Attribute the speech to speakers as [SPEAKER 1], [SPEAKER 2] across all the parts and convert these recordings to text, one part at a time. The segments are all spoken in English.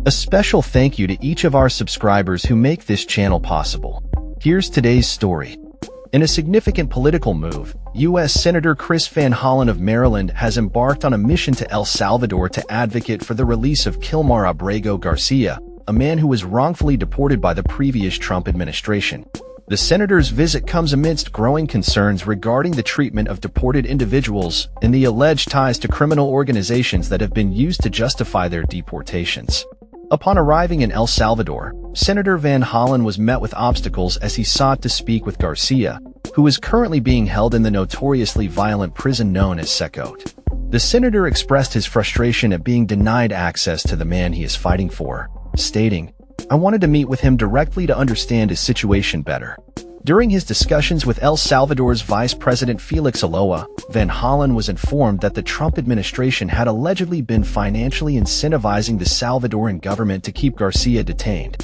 [SPEAKER 1] A special thank you to each of our subscribers who make this channel possible. Here's today's story. In a significant political move, U.S. Senator Chris Van Hollen of Maryland has embarked on a mission to El Salvador to advocate for the release of Kilmar Abrego Garcia, a man who was wrongfully deported by the previous Trump administration. The senator's visit comes amidst growing concerns regarding the treatment of deported individuals and the alleged ties to criminal organizations that have been used to justify their deportations. Upon arriving in El Salvador, Senator Van Hollen was met with obstacles as he sought to speak with Garcia, who is currently being held in the notoriously violent prison known as Secot. The senator expressed his frustration at being denied access to the man he is fighting for, stating, "I wanted to meet with him directly to understand his situation better." During his discussions with El Salvador's Vice President Felix Aloa, Van Hollen was informed that the Trump administration had allegedly been financially incentivizing the Salvadoran government to keep Garcia detained,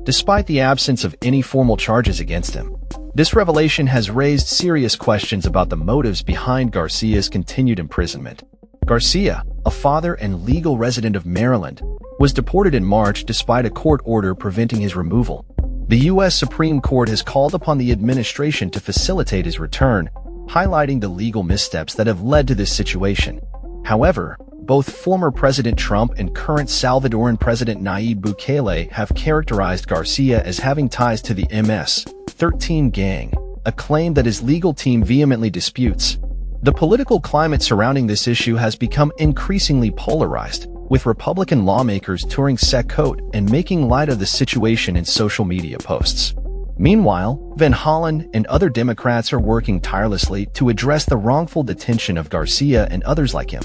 [SPEAKER 1] despite the absence of any formal charges against him. This revelation has raised serious questions about the motives behind Garcia's continued imprisonment. Garcia, a father and legal resident of Maryland, was deported in March despite a court order preventing his removal. The U.S. Supreme Court has called upon the administration to facilitate his return, highlighting the legal missteps that have led to this situation. However, both former President Trump and current Salvadoran President Nayib Bukele have characterized Garcia as having ties to the MS-13 gang, a claim that his legal team vehemently disputes. The political climate surrounding this issue has become increasingly polarized, with Republican lawmakers touring Secot and making light of the situation in social media posts. Meanwhile, Van Hollen and other Democrats are working tirelessly to address the wrongful detention of Garcia and others like him.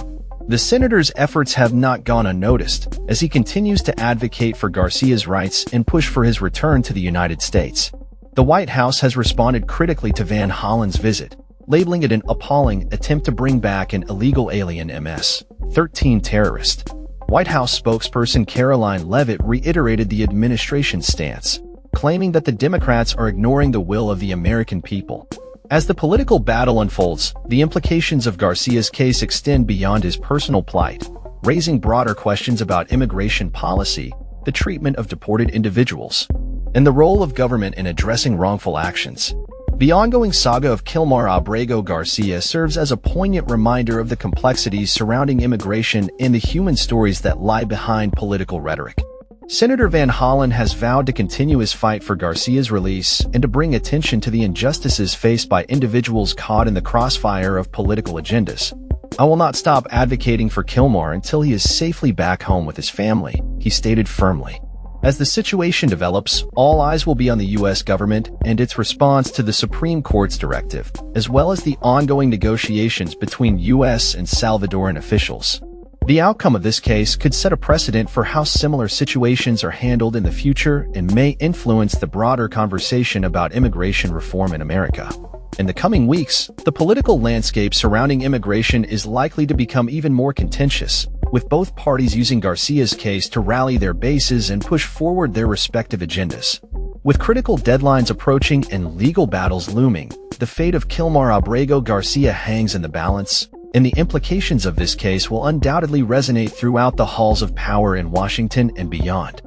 [SPEAKER 1] The senator's efforts have not gone unnoticed, as he continues to advocate for Garcia's rights and push for his return to the United States. The White House has responded critically to Van Hollen's visit, labeling it an appalling attempt to bring back an illegal alien MS-13 terrorist. White House spokesperson Karoline Leavitt reiterated the administration's stance, claiming that the Democrats are ignoring the will of the American people. As the political battle unfolds, the implications of Garcia's case extend beyond his personal plight, raising broader questions about immigration policy, the treatment of deported individuals, and the role of government in addressing wrongful actions. The ongoing saga of Kilmar Abrego Garcia serves as a poignant reminder of the complexities surrounding immigration and the human stories that lie behind political rhetoric. Senator Van Hollen has vowed to continue his fight for Garcia's release and to bring attention to the injustices faced by individuals caught in the crossfire of political agendas. "I will not stop advocating for Kilmar until he is safely back home with his family," he stated firmly. As the situation develops, all eyes will be on the U.S. government and its response to the Supreme Court's directive, as well as the ongoing negotiations between U.S. and Salvadoran officials. The outcome of this case could set a precedent for how similar situations are handled in the future and may influence the broader conversation about immigration reform in America. In the coming weeks, the political landscape surrounding immigration is likely to become even more contentious, with both parties using Garcia's case to rally their bases and push forward their respective agendas. With critical deadlines approaching and legal battles looming, the fate of Kilmar Abrego Garcia hangs in the balance, and the implications of this case will undoubtedly resonate throughout the halls of power in Washington and beyond.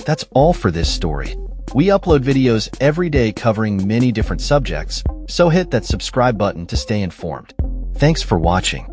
[SPEAKER 1] That's all for this story. We upload videos every day covering many different subjects, so hit that subscribe button to stay informed. Thanks for watching.